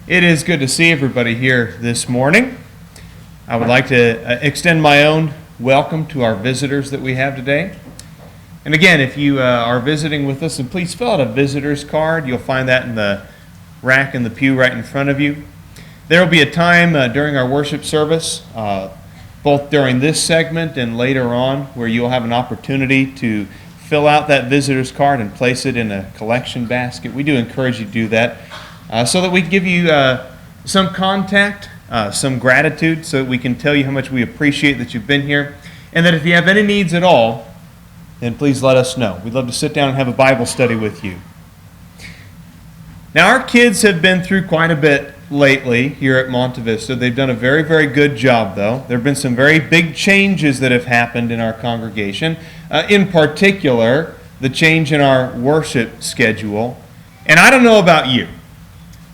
It is good to see everybody here this morning. I would like to extend my own welcome to our visitors that we have today. And again, if you are visiting with us, then please fill out a visitor's card. You'll find that in the rack in the pew right in front of you. There will be a time during our worship service, both during this segment and later on, where you'll have an opportunity to fill out that visitor's card and place it in a collection basket. We do encourage you to do that. So that we can give you some contact, some gratitude, so that we can tell you how much we appreciate that you've been here. And that if you have any needs at all, then please let us know. We'd love to sit down and have a Bible study with you. Now, our kids have been through quite a bit lately here at Monte Vista. They've done a very, very good job, though. There have been some very big changes that have happened in our congregation. In particular, the change in our worship schedule. And I don't know about you,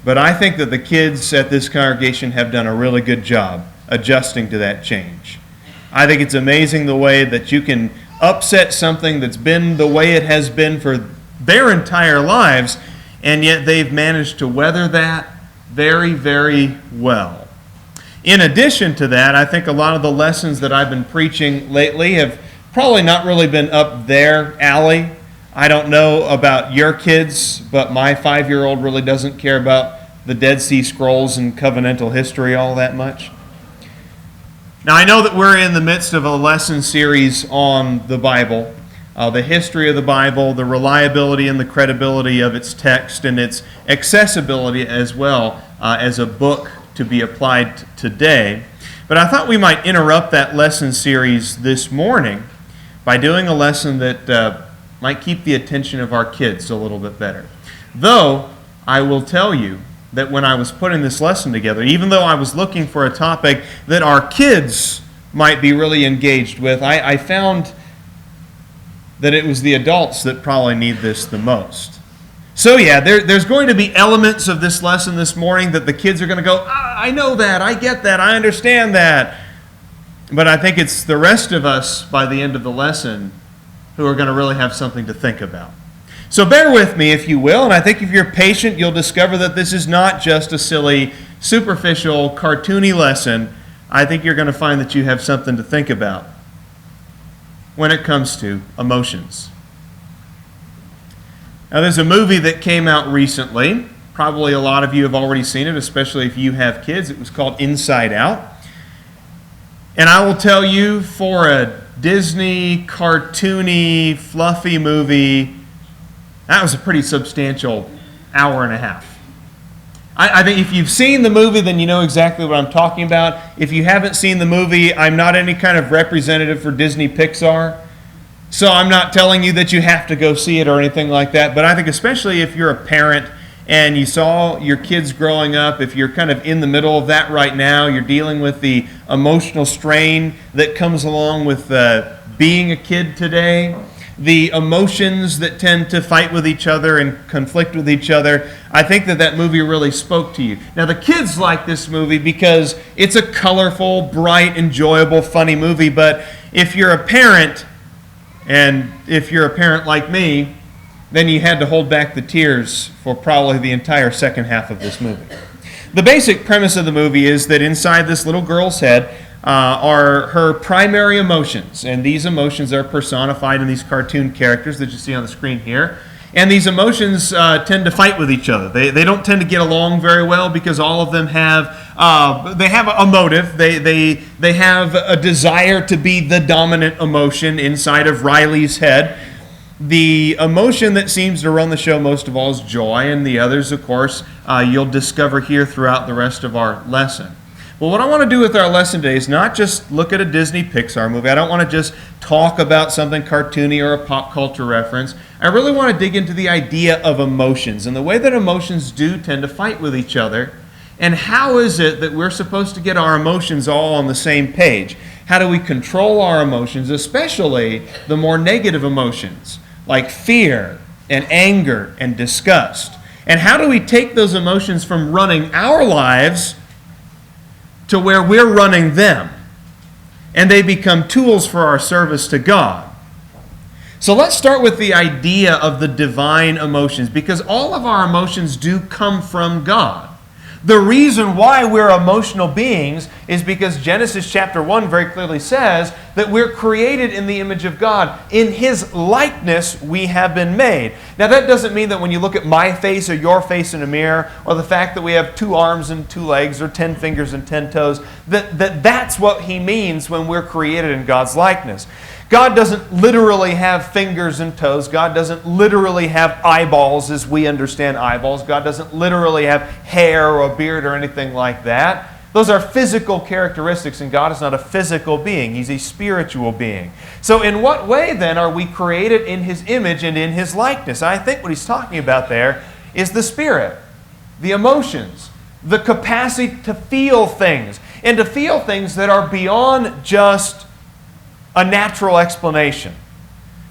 but I think that the kids at this congregation have done a really good job adjusting to that change. I think it's amazing the way that you can upset something that's been the way it has been for their entire lives, and yet they've managed to weather that very, very well. In addition to that, I think a lot of the lessons that I've been preaching lately have probably not really been up their alley. I don't know about your kids, but my 5-year-old really doesn't care about the Dead Sea Scrolls and covenantal history all that much. Now, I know that we're in the midst of a lesson series on the Bible, the history of the Bible, the reliability and the credibility of its text, and its accessibility as well as a book to be applied today. But I thought we might interrupt that lesson series this morning by doing a lesson that might keep the attention of our kids a little bit better. Though, I will tell you that when I was putting this lesson together, even though I was looking for a topic that our kids might be really engaged with, I found that it was the adults that probably need this the most. So yeah, there's going to be elements of this lesson this morning that the kids are going to go, I know that, I get that, I understand that. But I think it's the rest of us by the end of the lesson who are going to really have something to think about. So bear with me, if you will, and I think if you're patient, you'll discover that this is not just a silly, superficial, cartoony lesson. I think you're going to find that you have something to think about when it comes to emotions. Now, there's a movie that came out recently. Probably a lot of you have already seen it, especially if you have kids. It was called Inside Out. And I will tell you, for a Disney, cartoony, fluffy movie, that was a pretty substantial hour and a half. I think if you've seen the movie, then you know exactly what I'm talking about. If you haven't seen the movie, I'm not any kind of representative for Disney Pixar, so I'm not telling you that you have to go see it or anything like that. But I think especially if you're a parent and you saw your kids growing up, if you're kind of in the middle of that right now, you're dealing with the emotional strain that comes along with being a kid today, the emotions that tend to fight with each other and conflict with each other, I think that movie really spoke to you. Now, the kids like this movie because it's a colorful, bright, enjoyable, funny movie, but if you're a parent, and if you're a parent like me, then you had to hold back the tears for probably the entire second half of this movie. The basic premise of the movie is that inside this little girl's head are her primary emotions, and these emotions are personified in these cartoon characters that you see on the screen here. And these emotions tend to fight with each other. They don't tend to get along very well because all of them have a motive. They have a desire to be the dominant emotion inside of Riley's head. The emotion that seems to run the show most of all is joy, and the others, of course, you'll discover here throughout the rest of our lesson. Well, what I want to do with our lesson today is not just look at a Disney Pixar movie. I don't want to just talk about something cartoony or a pop culture reference. I really want to dig into the idea of emotions and the way that emotions do tend to fight with each other. And how is it that we're supposed to get our emotions all on the same page? How do we control our emotions, especially the more negative emotions like fear and anger and disgust? And how do we take those emotions from running our lives to where we're running them, and they become tools for our service to God? So let's start with the idea of the divine emotions, because all of our emotions do come from God. The reason why we're emotional beings is because Genesis chapter 1 very clearly says that we're created in the image of God. In His likeness we have been made. Now that doesn't mean that when you look at my face or your face in a mirror, or the fact that we have 2 arms and 2 legs or 10 fingers and 10 toes, that's what He means when we're created in God's likeness. God doesn't literally have fingers and toes. God doesn't literally have eyeballs as we understand eyeballs. God doesn't literally have hair or a beard or anything like that. Those are physical characteristics, and God is not a physical being. He's a spiritual being. So in what way then are we created in His image and in His likeness? I think what he's talking about there is the spirit, the emotions, the capacity to feel things, and to feel things that are beyond just a natural explanation.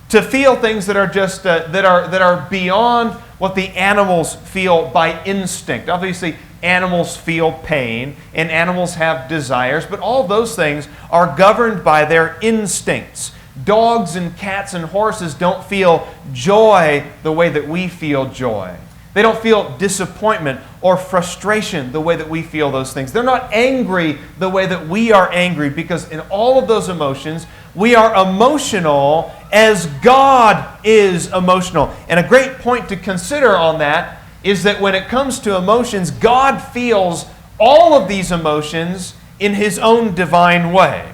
To feel things that are just that are beyond what the animals feel by instinct. Obviously, animals feel pain and animals have desires, but all those things are governed by their instincts. Dogs and cats and horses don't feel joy the way that we feel joy. They don't feel disappointment or frustration the way that we feel those things. They're not angry the way that we are angry, because in all of those emotions, we are emotional as God is emotional. And a great point to consider on that is that when it comes to emotions, God feels all of these emotions in His own divine way.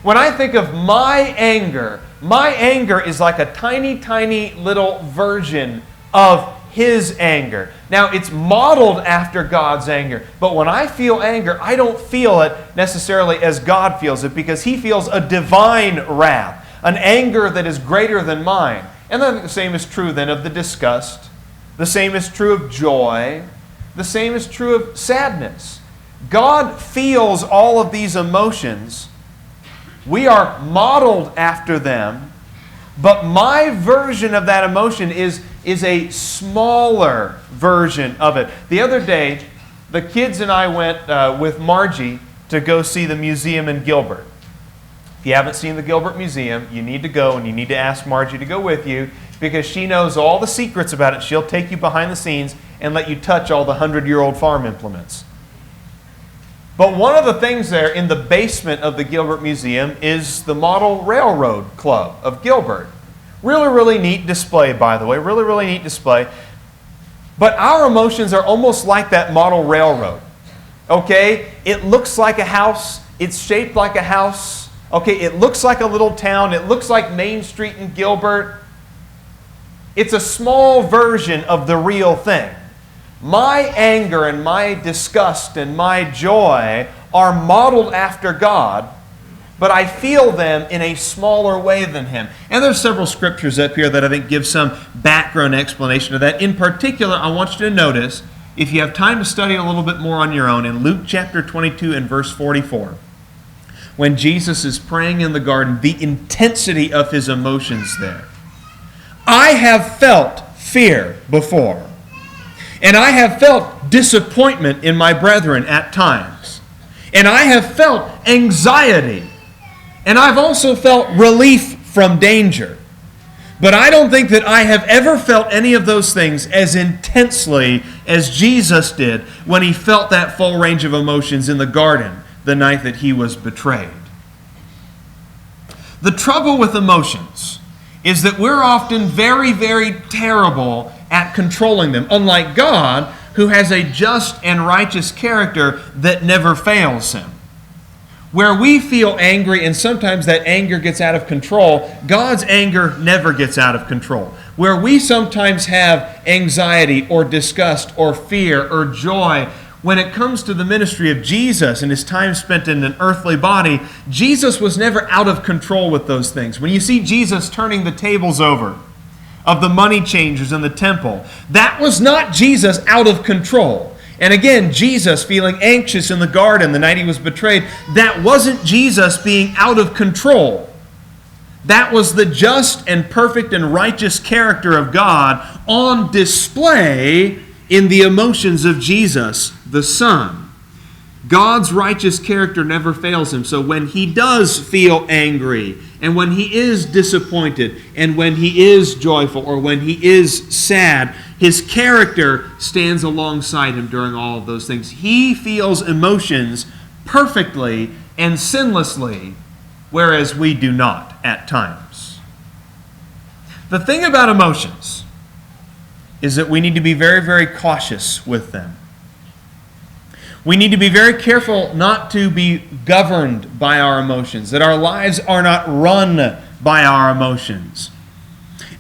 When I think of my anger is like a tiny, tiny little version of His anger. Now, it's modeled after God's anger, but when I feel anger, I don't feel it necessarily as God feels it, because He feels a divine wrath, an anger that is greater than mine. And then the same is true then of the disgust. The same is true of joy. The same is true of sadness. God feels all of these emotions. We are modeled after them, but my version of that emotion is a smaller version of it. The other day, the kids and I went with Margie to go see the museum in Gilbert. If you haven't seen the Gilbert Museum, you need to go, and you need to ask Margie to go with you, because she knows all the secrets about it. She'll take you behind the scenes and let you touch all the 100-year-old farm implements. But one of the things there in the basement of the Gilbert Museum is the Model Railroad Club of Gilbert. Really, really neat display, by the way. Really, really neat display. But our emotions are almost like that model railroad. Okay? It looks like a house. It's shaped like a house. Okay? It looks like a little town. It looks like Main Street in Gilbert. It's a small version of the real thing. My anger and my disgust and my joy are modeled after God, but I feel them in a smaller way than Him. And there's several scriptures up here that I think give some background explanation of that. In particular, I want you to notice, if you have time to study a little bit more on your own, in Luke chapter 22 and verse 44, when Jesus is praying in the garden, the intensity of His emotions there. I have felt fear before, and I have felt disappointment in my brethren at times, and I have felt anxiety, and I've also felt relief from danger. But I don't think that I have ever felt any of those things as intensely as Jesus did when He felt that full range of emotions in the garden the night that He was betrayed. The trouble with emotions is that we're often very, very terrible at controlling them, unlike God, who has a just and righteous character that never fails Him. Where we feel angry and sometimes that anger gets out of control, God's anger never gets out of control. Where we sometimes have anxiety or disgust or fear or joy, when it comes to the ministry of Jesus and His time spent in an earthly body, Jesus was never out of control with those things. When you see Jesus turning the tables over of the money changers in the temple, that was not Jesus out of control. And again, Jesus feeling anxious in the garden the night He was betrayed, that wasn't Jesus being out of control. That was the just and perfect and righteous character of God on display in the emotions of Jesus, the Son. God's righteous character never fails him. So when he does feel angry, and when he is disappointed, and when he is joyful, or when he is sad, his character stands alongside him during all of those things. He feels emotions perfectly and sinlessly, whereas we do not at times. The thing about emotions is that we need to be very, very cautious with them. We need to be very careful not to be governed by our emotions, that our lives are not run by our emotions.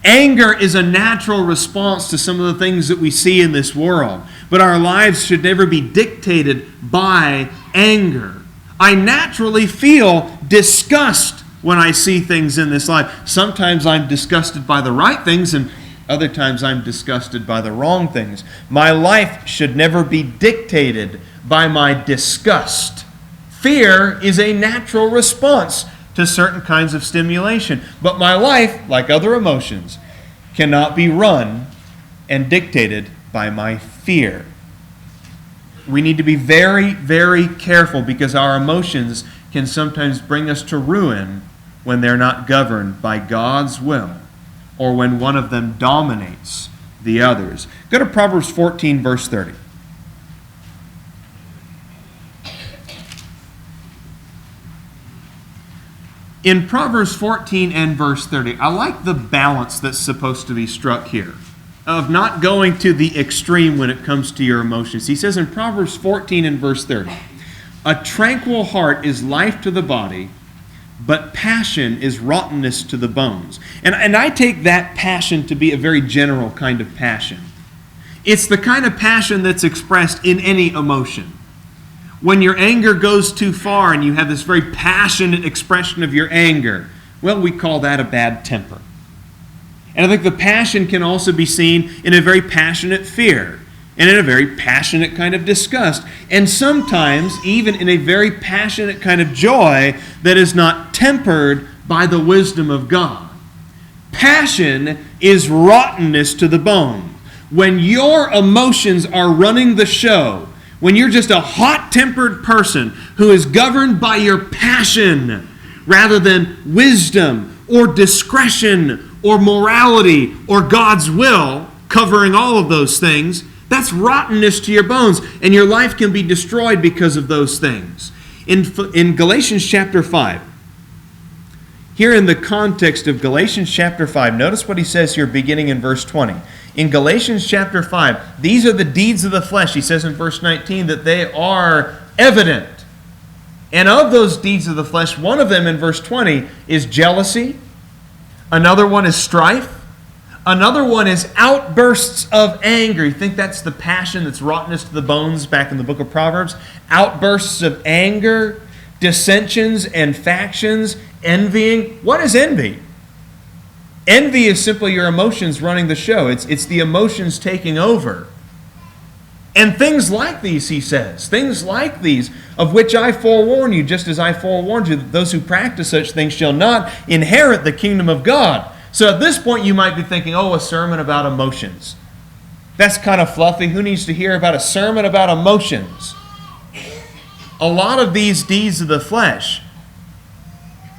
Anger is a natural response to some of the things that we see in this world, but our lives should never be dictated by anger. I naturally feel disgust when I see things in this life. Sometimes I'm disgusted by the right things, and other times I'm disgusted by the wrong things. My life should never be dictated by my disgust. Fear is a natural response to certain kinds of stimulation. But my life, like other emotions, cannot be run and dictated by my fear. We need to be very, very careful because our emotions can sometimes bring us to ruin when they're not governed by God's will or when one of them dominates the others. Go to Proverbs 14, verse 30. In Proverbs 14 and verse 30, I like the balance that's supposed to be struck here of not going to the extreme when it comes to your emotions. He says in Proverbs 14 and verse 30, "A tranquil heart is life to the body, but passion is rottenness to the bones." And I take that passion to be a very general kind of passion. It's the kind of passion that's expressed in any emotion. When your anger goes too far and you have this very passionate expression of your anger, well, we call that a bad temper. And I think the passion can also be seen in a very passionate fear and in a very passionate kind of disgust, and sometimes even in a very passionate kind of joy that is not tempered by the wisdom of God. Passion is rottenness to the bone. When your emotions are running the show, when you're just a hot-tempered person who is governed by your passion rather than wisdom or discretion or morality or God's will, covering all of those things, that's rottenness to your bones, and your life can be destroyed because of those things. In Galatians chapter 5, here in the context of Galatians chapter 5, notice what he says here beginning in verse 20. In Galatians chapter 5, these are the deeds of the flesh. He says in verse 19 that they are evident. And of those deeds of the flesh, one of them in verse 20 is jealousy. Another one is strife. Another one is outbursts of anger. You think that's the passion that's rottenness to the bones back in the book of Proverbs? Outbursts of anger, dissensions and factions, envying. What is envy? Envy is simply your emotions running the show. It's the emotions taking over. And things like these, he says, things like these, of which I forewarn you, just as I forewarned you, that those who practice such things shall not inherit the kingdom of God. So at this point you might be thinking, oh, a sermon about emotions. That's kind of fluffy. Who needs to hear about a sermon about emotions? A lot of these deeds of the flesh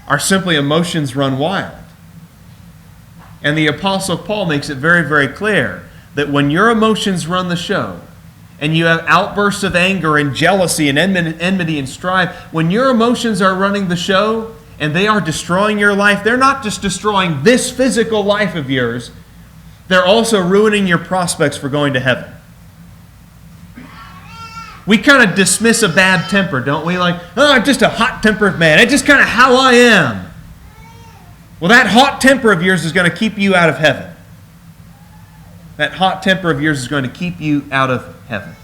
are simply emotions run wild. And the Apostle Paul makes it very, very clear that when your emotions run the show, and you have outbursts of anger and jealousy and enmity and strife, when your emotions are running the show and they are destroying your life, they're not just destroying this physical life of yours, they're also ruining your prospects for going to heaven. We kind of dismiss a bad temper, don't we? Like, oh, I'm just a hot-tempered man. It's just kind of how I am. Well, that hot temper of yours is going to keep you out of heaven. That hot temper of yours is going to keep you out of heaven.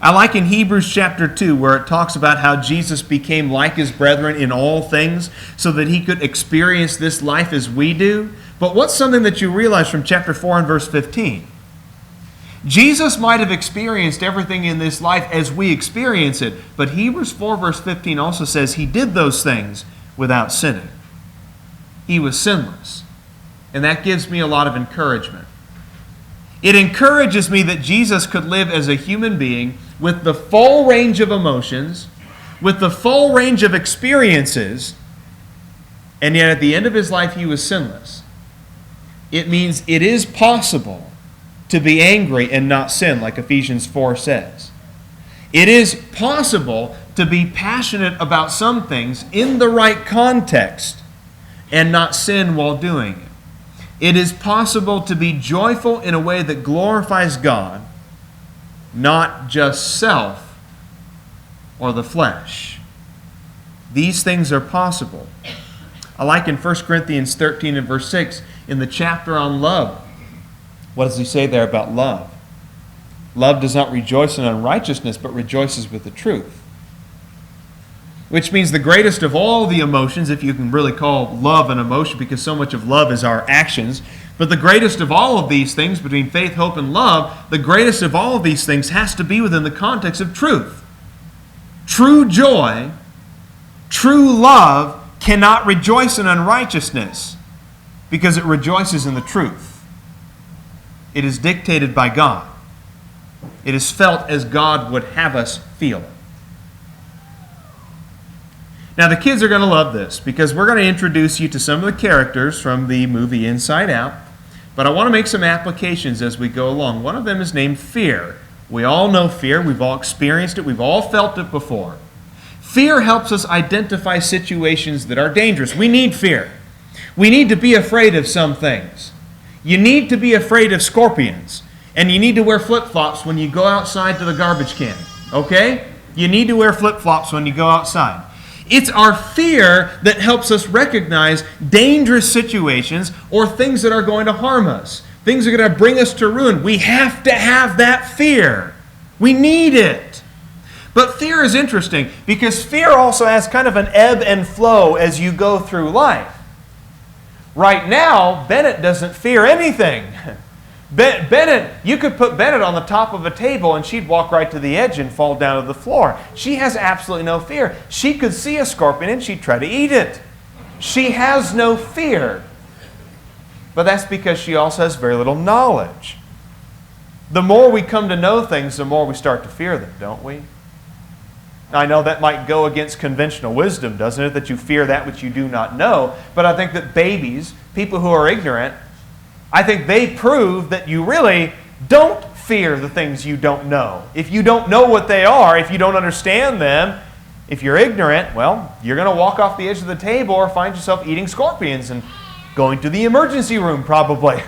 I like in Hebrews chapter 2 where it talks about how Jesus became like his brethren in all things so that he could experience this life as we do. But what's something that you realize from chapter 4 and verse 15? Jesus might have experienced everything in this life as we experience it, but Hebrews 4 verse 15 also says he did those things without sinning. He was sinless. And that gives me a lot of encouragement. It encourages me that Jesus could live as a human being with the full range of emotions, with the full range of experiences, and yet at the end of his life he was sinless. It means it is possible to be angry and not sin, like Ephesians 4 says. It is possible to be passionate about some things in the right context and not sin while doing it. It is possible to be joyful in a way that glorifies God, not just self or the flesh. These things are possible. I like in 1 Corinthians 13 and verse 6, in the chapter on love, what does he say there about love? Love does not rejoice in unrighteousness, but rejoices with the truth. Which means the greatest of all the emotions, if you can really call love an emotion, because so much of love is our actions, but the greatest of all of these things, between faith, hope, and love, the greatest of all of these things has to be within the context of truth. True joy, true love cannot rejoice in unrighteousness because it rejoices in the truth. It is dictated by God. It is felt as God would have us feel it. Now, the kids are going to love this because we're going to introduce you to some of the characters from the movie Inside Out, but I want to make some applications as we go along. One of them is named fear. We all know fear. We've all experienced it. We've all felt it before. Fear helps us identify situations that are dangerous. We need fear. We need to be afraid of some things. You need to be afraid of scorpions, and you need to wear flip-flops when you go outside to the garbage can, okay? You need to wear flip-flops when you go outside. It's our fear that helps us recognize dangerous situations or things that are going to harm us, things that are going to bring us to ruin. We have to have that fear. We need it. But fear is interesting because fear also has kind of an ebb and flow as you go through life. Right now, Bennett doesn't fear anything. Bennett, you could put Bennett on the top of a table and she'd walk right to the edge and fall down to the floor. She has absolutely no fear. She could see a scorpion and she'd try to eat it. She has no fear. But that's because she also has very little knowledge. The more we come to know things, the more we start to fear them, don't we? I know that might go against conventional wisdom, doesn't it? That you fear that which you do not know. But I think that babies, people who are ignorant, I think they prove that you really don't fear the things you don't know. If you don't know what they are, if you don't understand them, if you're ignorant, well, you're going to walk off the edge of the table or find yourself eating scorpions and going to the emergency room probably.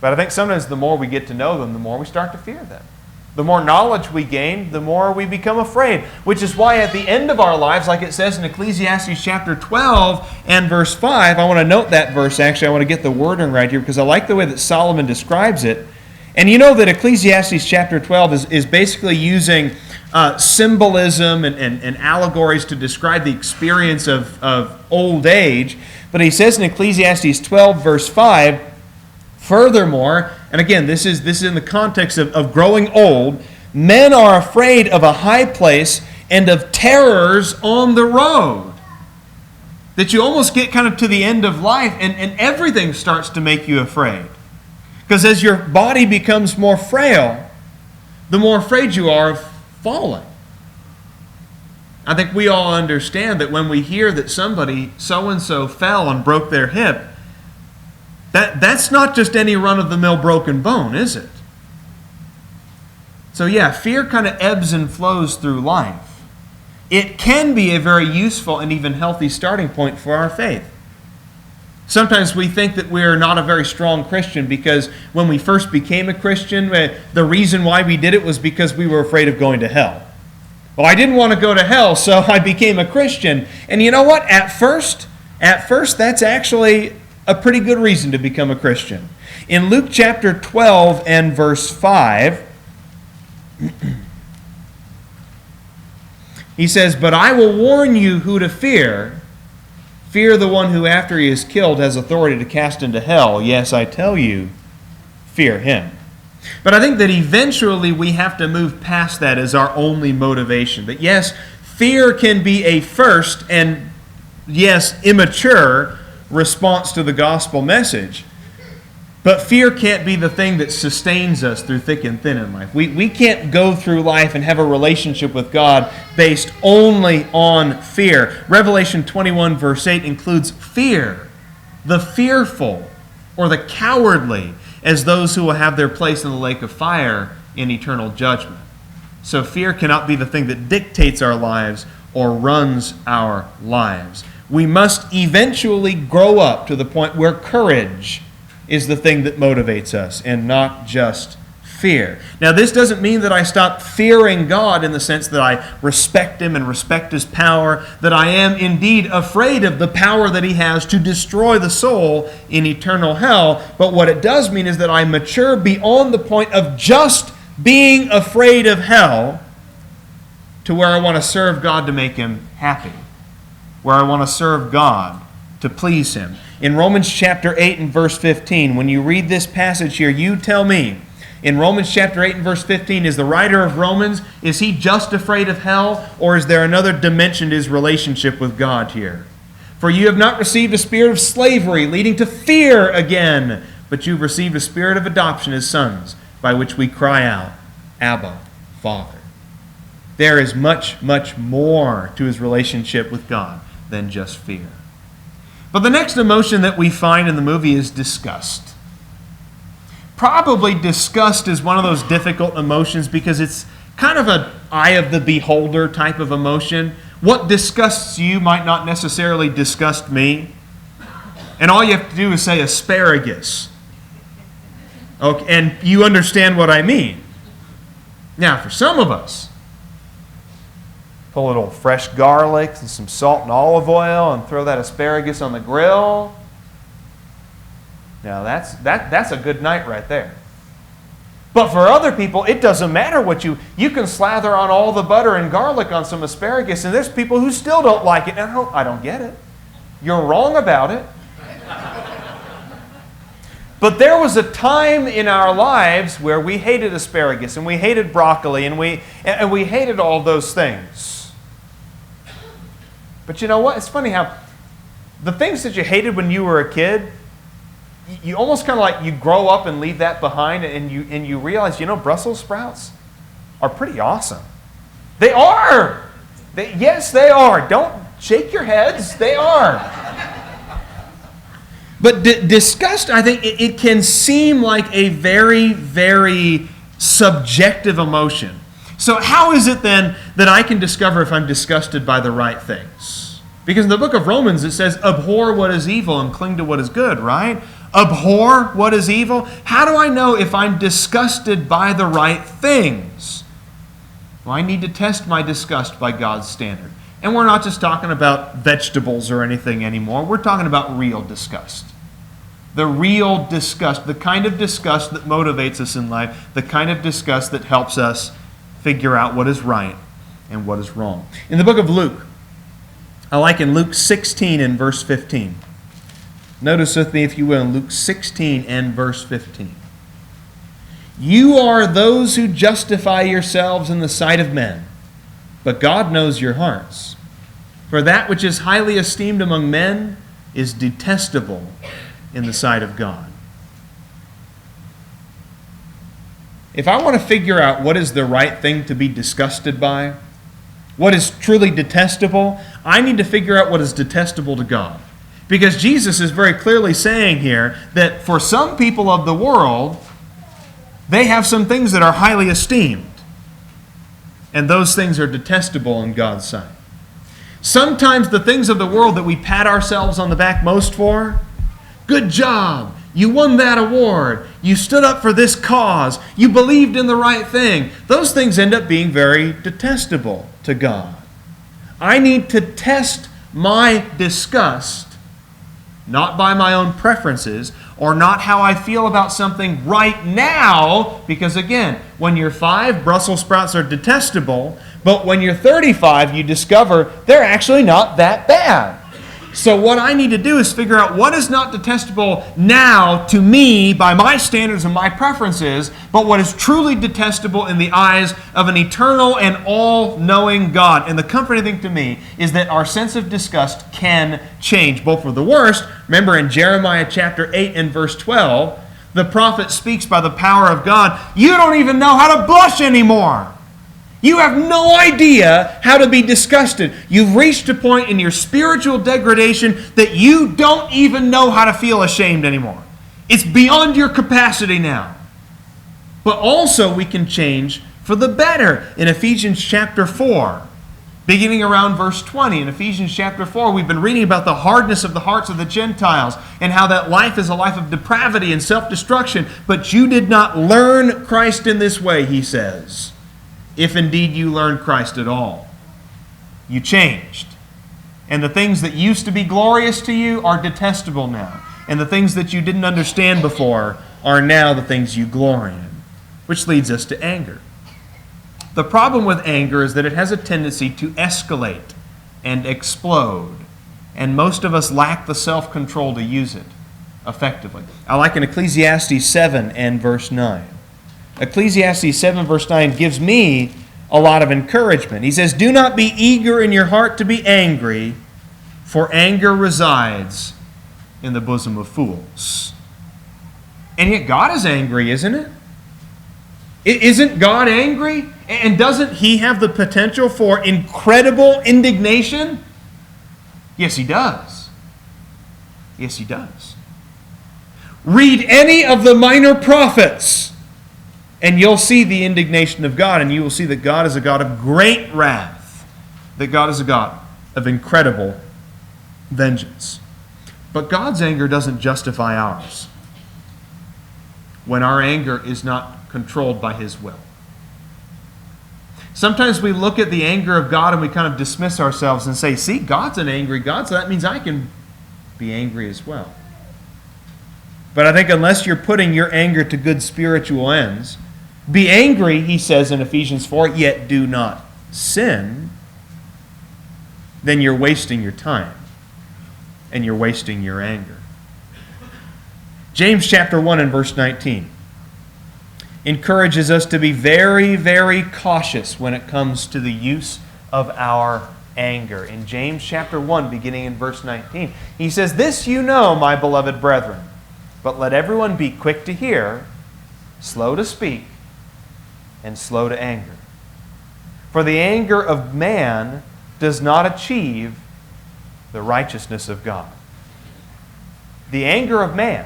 But I think sometimes the more we get to know them, the more we start to fear them. The more knowledge we gain, the more we become afraid. Which is why at the end of our lives, like it says in Ecclesiastes chapter 12 and verse 5, I want to note that verse actually. I want to get the wording right here because I like the way that Solomon describes it. And you know that Ecclesiastes chapter 12 is basically using symbolism and allegories to describe the experience of old age. But he says in Ecclesiastes 12 verse 5, furthermore, and again, this is in the context of growing old, men are afraid of a high place and of terrors on the road. That you almost get kind of to the end of life and everything starts to make you afraid. Because as your body becomes more frail, the more afraid you are of falling. I think we all understand that when we hear that somebody so-and-so fell and broke their hip, that's not just any run-of-the-mill broken bone, is it? So yeah, fear kind of ebbs and flows through life. It can be a very useful and even healthy starting point for our faith. Sometimes we think that we're not a very strong Christian because when we first became a Christian, the reason why we did it was because we were afraid of going to hell. Well, I didn't want to go to hell, so I became a Christian. And you know what? At first, that's actually a pretty good reason to become a Christian. In Luke chapter 12 and verse 5, he says, "But I will warn you who to fear. Fear the one who after he is killed has authority to cast into hell. Yes, I tell you, fear him." But I think that eventually we have to move past that as our only motivation. That yes, fear can be a first and yes, immature response to the gospel message. But fear can't be the thing that sustains us through thick and thin in life. We can't go through life and have a relationship with God based only on fear. Revelation 21 verse 8 includes fear, the fearful or the cowardly, as those who will have their place in the lake of fire in eternal judgment. So fear cannot be the thing that dictates our lives or runs our lives. We must eventually grow up to the point where courage is the thing that motivates us and not just fear. Now, this doesn't mean that I stop fearing God in the sense that I respect Him and respect His power, that I am indeed afraid of the power that He has to destroy the soul in eternal hell. But what it does mean is that I mature beyond the point of just being afraid of hell to where I want to serve God to make Him happy, where I want to serve God to please Him. In Romans chapter 8 and verse 15, when you read this passage here, you tell me, in Romans chapter 8 and verse 15, is the writer of Romans, is he just afraid of hell, or is there another dimension to his relationship with God here? For you have not received a spirit of slavery leading to fear again, but you've received a spirit of adoption as sons, by which we cry out, Abba, Father. There is much, much more to his relationship with God than just fear. But the next emotion that we find in the movie is disgust. Probably disgust is one of those difficult emotions because it's kind of an eye of the beholder type of emotion. What disgusts you might not necessarily disgust me. And all you have to do is say asparagus. Okay, and you understand what I mean. Now, for some of us, pull a little fresh garlic and some salt and olive oil and throw that asparagus on the grill. Now that's a good night right there. But for other people, it doesn't matter what you can slather on all the butter and garlic on some asparagus, and there's people who still don't like it. And I don't get it. You're wrong about it. But there was a time in our lives where we hated asparagus and we hated broccoli and we hated all those things. But you know what? It's funny how the things that you hated when you were a kid, you almost kind of like you grow up and leave that behind, and you realize, Brussels sprouts are pretty awesome. They are. Yes, they are. Don't shake your heads. They are. But disgust, I think, it can seem like a very, very subjective emotion. So how is it then that I can discover if I'm disgusted by the right things? Because in the book of Romans it says, abhor what is evil and cling to what is good, right? Abhor what is evil? How do I know if I'm disgusted by the right things? Well, I need to test my disgust by God's standard. And we're not just talking about vegetables or anything anymore. We're talking about real disgust. The real disgust, the kind of disgust that motivates us in life, the kind of disgust that helps us figure out what is right and what is wrong. In the book of Luke, I like in Luke 16 and verse 15. Notice with me, if you will, in Luke 16 and verse 15. You are those who justify yourselves in the sight of men, but God knows your hearts. For that which is highly esteemed among men is detestable in the sight of God. If I want to figure out what is the right thing to be disgusted by, what is truly detestable, I need to figure out what is detestable to God. Because Jesus is very clearly saying here that for some people of the world, they have some things that are highly esteemed. And those things are detestable in God's sight. Sometimes the things of the world that we pat ourselves on the back most for, good job, you won that award, you stood up for this cause, you believed in the right thing, those things end up being very detestable to God. I need to test my disgust not by my own preferences or not how I feel about something right now, because again, when you're 5, Brussels sprouts are detestable, but when you're 35, you discover they're actually not that bad. So what I need to do is figure out what is not detestable now to me by my standards and my preferences, but what is truly detestable in the eyes of an eternal and all-knowing God. And the comforting thing to me is that our sense of disgust can change, both for the worst. Remember in Jeremiah chapter 8 and verse 12, The prophet speaks by the power of God. You don't even know how to blush anymore. You have no idea how to be disgusted. You've reached a point in your spiritual degradation that you don't even know how to feel ashamed anymore. It's beyond your capacity now. But also we can change for the better. In Ephesians chapter 4, beginning around verse 20, in Ephesians chapter 4, we've been reading about the hardness of the hearts of the Gentiles and how that life is a life of depravity and self-destruction. But you did not learn Christ in this way, he says, if indeed you learned Christ at all. You changed. And the things that used to be glorious to you are detestable now. And the things that you didn't understand before are now the things you glory in. Which leads us to anger. The problem with anger is that it has a tendency to escalate and explode. And most of us lack the self-control to use it effectively. I like in Ecclesiastes 7 and verse 9. Ecclesiastes 7 verse 9 gives me a lot of encouragement. He says, "Do not be eager in your heart to be angry, for anger resides in the bosom of fools." And yet God is angry, isn't it? Isn't God angry? And doesn't He have the potential for incredible indignation? Yes, He does. Yes, He does. Read any of the minor prophets, and you'll see the indignation of God, and you will see that God is a God of great wrath, that God is a God of incredible vengeance. But God's anger doesn't justify ours when our anger is not controlled by His will. Sometimes we look at the anger of God and we kind of dismiss ourselves and say, see, God's an angry God, so that means I can be angry as well. But I think unless you're putting your anger to good spiritual ends, be angry, he says in Ephesians 4, yet do not sin, then you're wasting your time and you're wasting your anger. James chapter 1 and verse 19 encourages us to be very, very cautious when it comes to the use of our anger. In James chapter 1, beginning in verse 19, he says, "This you know, my beloved brethren, but let everyone be quick to hear, slow to speak, and slow to anger. For the anger of man does not achieve the righteousness of God." The anger of man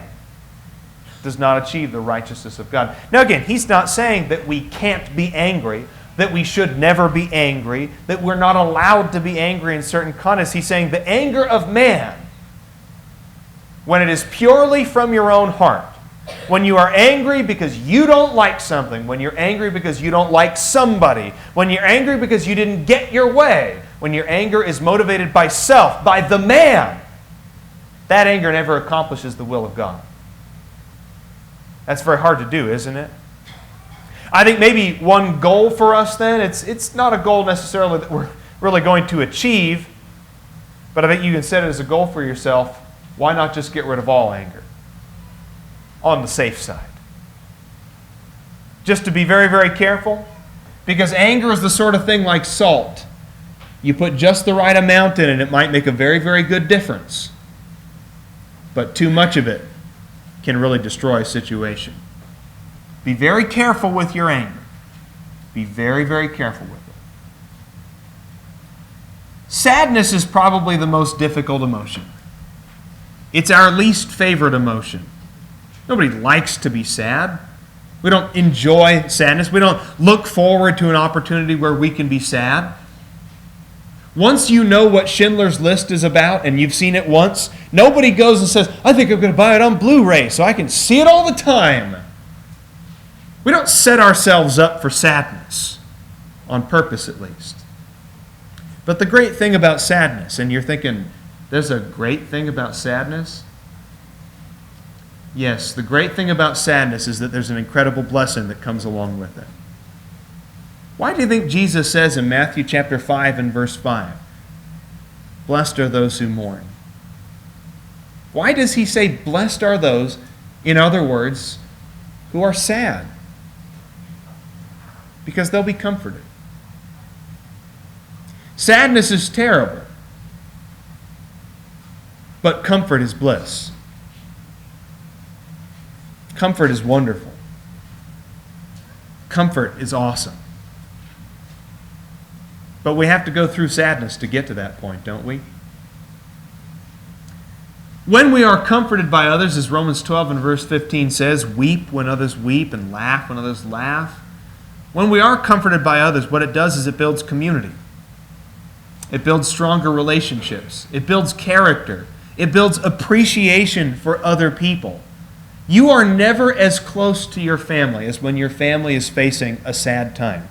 does not achieve the righteousness of God. Now again, he's not saying that we can't be angry, that we should never be angry, that we're not allowed to be angry in certain contexts. He's saying the anger of man, when it is purely from your own heart, when you are angry because you don't like something, when you're angry because you don't like somebody, when you're angry because you didn't get your way, when your anger is motivated by self, by the man, that anger never accomplishes the will of God. That's very hard to do, isn't it? I think maybe one goal for us then, it's not a goal necessarily that we're really going to achieve, but I think you can set it as a goal for yourself. Why not just get rid of all anger? On the safe side. Just to be very, very careful, because anger is the sort of thing like salt. You put just the right amount in it, it might make a very, very good difference. But too much of it can really destroy a situation. Be very careful with your anger. Be very, very careful with it. Sadness is probably the most difficult emotion. It's our least favorite emotion. Nobody likes to be sad. We don't enjoy sadness. We don't look forward to an opportunity where we can be sad. Once you know what Schindler's List is about and you've seen it once, nobody goes and says, I think I'm going to buy it on Blu-ray so I can see it all the time. We don't set ourselves up for sadness, on purpose at least. But the great thing about sadness, and you're thinking, there's a great thing about sadness? Yes, the great thing about sadness is that there's an incredible blessing that comes along with it. Why do you think Jesus says in Matthew chapter 5 and verse 5, blessed are those who mourn? Why does he say blessed are those, in other words, who are sad? Because they'll be comforted. Sadness is terrible, but comfort is bliss. Comfort is wonderful. Comfort is awesome. But we have to go through sadness to get to that point, don't we? When we are comforted by others, as Romans 12 and verse 15 says, weep when others weep and laugh when others laugh. When we are comforted by others, what it does is it builds community. It builds stronger relationships. It builds character. It builds appreciation for other people. You are never as close to your family as when your family is facing a sad time.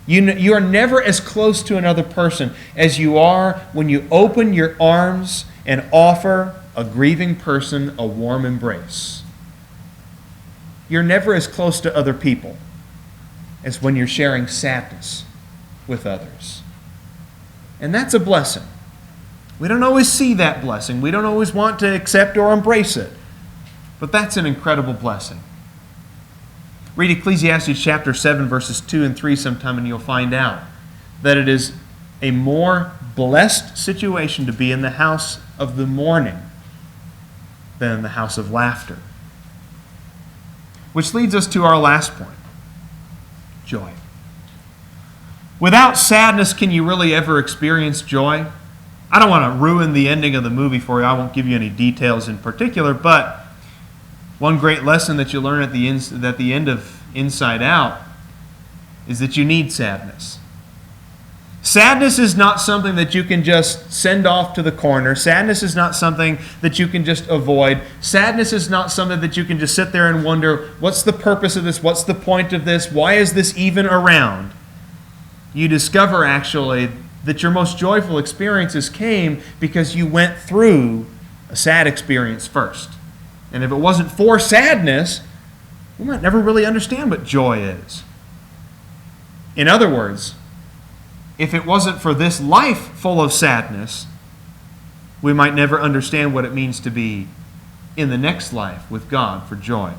You are never as close to another person as you are when you open your arms and offer a grieving person a warm embrace. You're never as close to other people as when you're sharing sadness with others. And that's a blessing. We don't always see that blessing. We don't always want to accept or embrace it. But that's an incredible blessing. Read Ecclesiastes chapter 7, verses 2 and 3 sometime, and you'll find out that it is a more blessed situation to be in the house of the mourning than in the house of laughter. Which leads us to our last point, joy. Without sadness, can you really ever experience joy? I don't want to ruin the ending of the movie for you. I won't give you any details in particular, but one great lesson that you learn at the end of Inside Out is that you need sadness. Sadness is not something that you can just send off to the corner. Sadness is not something that you can just avoid. Sadness is not something that you can just sit there and wonder, what's the purpose of this? What's the point of this? Why is this even around? You discover actually that your most joyful experiences came because you went through a sad experience first. And if it wasn't for sadness, we might never really understand what joy is. In other words, if it wasn't for this life full of sadness, we might never understand what it means to be in the next life with God for joy.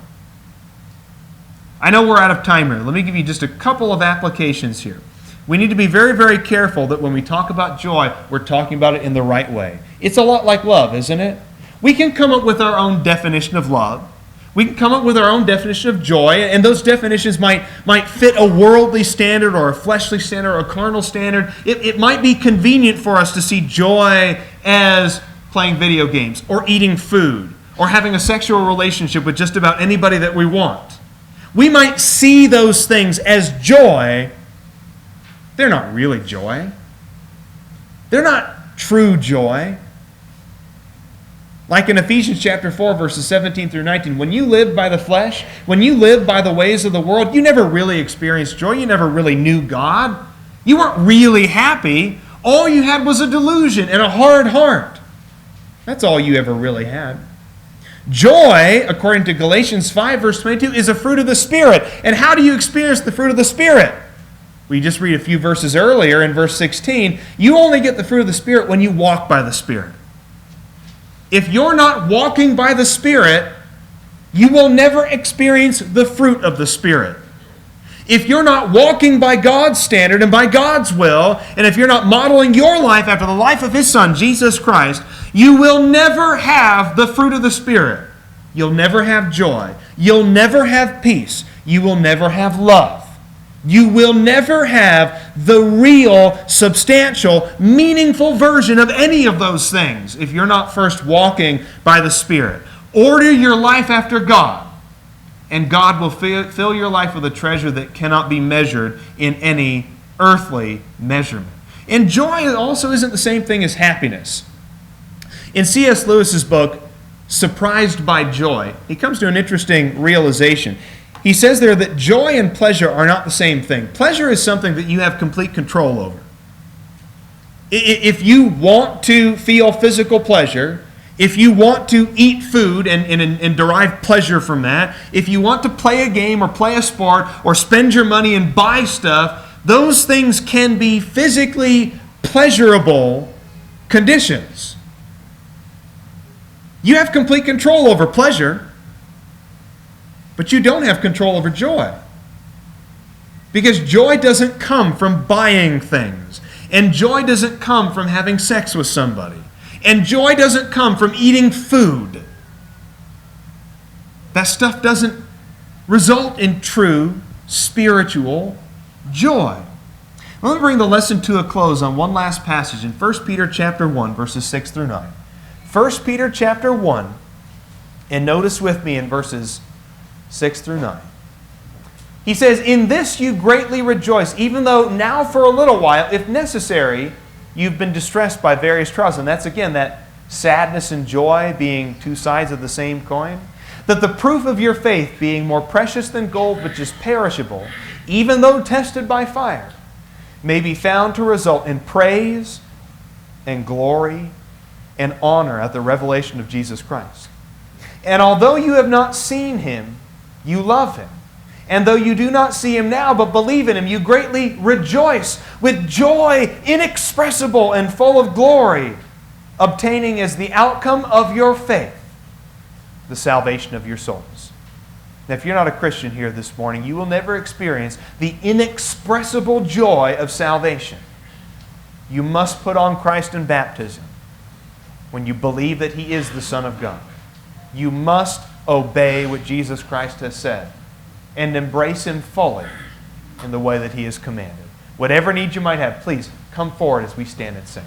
I know we're out of time here. Let me give you just a couple of applications here. We need to be very, very careful that when we talk about joy, we're talking about it in the right way. It's a lot like love, isn't it? We can come up with our own definition of love. We can come up with our own definition of joy, and those definitions might fit a worldly standard or a fleshly standard or a carnal standard. It might be convenient for us to see joy as playing video games or eating food or having a sexual relationship with just about anybody that we want. We might see those things as joy. They're not really joy. They're not true joy. Like in Ephesians chapter 4, verses 17 through 19, when you live by the flesh, when you live by the ways of the world, you never really experienced joy. You never really knew God. You weren't really happy. All you had was a delusion and a hard heart. That's all you ever really had. Joy, according to Galatians 5, verse 22, is a fruit of the Spirit. And how do you experience the fruit of the Spirit? We just read a few verses earlier in verse 16. You only get the fruit of the Spirit when you walk by the Spirit. If you're not walking by the Spirit, you will never experience the fruit of the Spirit. If you're not walking by God's standard and by God's will, and if you're not modeling your life after the life of His Son, Jesus Christ, you will never have the fruit of the Spirit. You'll never have joy. You'll never have peace. You will never have love. You will never have the real, substantial, meaningful version of any of those things if you're not first walking by the Spirit. Order your life after God, and God will fill your life with a treasure that cannot be measured in any earthly measurement. And joy also isn't the same thing as happiness. In C.S. Lewis's book, Surprised by Joy, he comes to an interesting realization. He says there that joy and pleasure are not the same thing. Pleasure is something that you have complete control over. If you want to feel physical pleasure, if you want to eat food and derive pleasure from that, if you want to play a game or play a sport or spend your money and buy stuff, those things can be physically pleasurable conditions. You have complete control over pleasure. But you don't have control over joy. Because joy doesn't come from buying things. And joy doesn't come from having sex with somebody. And joy doesn't come from eating food. That stuff doesn't result in true spiritual joy. Let me bring the lesson to a close on one last passage in 1 Peter chapter 1, verses 6 through 9. 1 Peter chapter 1, and notice with me in verses 6 through 9. He says, "In this you greatly rejoice, even though now for a little while, if necessary, you've been distressed by various trials." And that's again that sadness and joy being two sides of the same coin. "That the proof of your faith, being more precious than gold which is perishable, even though tested by fire, may be found to result in praise and glory and honor at the revelation of Jesus Christ. And although you have not seen Him, you love Him. And though you do not see Him now, but believe in Him, you greatly rejoice with joy inexpressible and full of glory, obtaining as the outcome of your faith the salvation of your souls." Now, if you're not a Christian here this morning, you will never experience the inexpressible joy of salvation. You must put on Christ in baptism when you believe that He is the Son of God. You must obey what Jesus Christ has said and embrace Him fully in the way that He has commanded. Whatever needs you might have, please come forward as we stand and sing.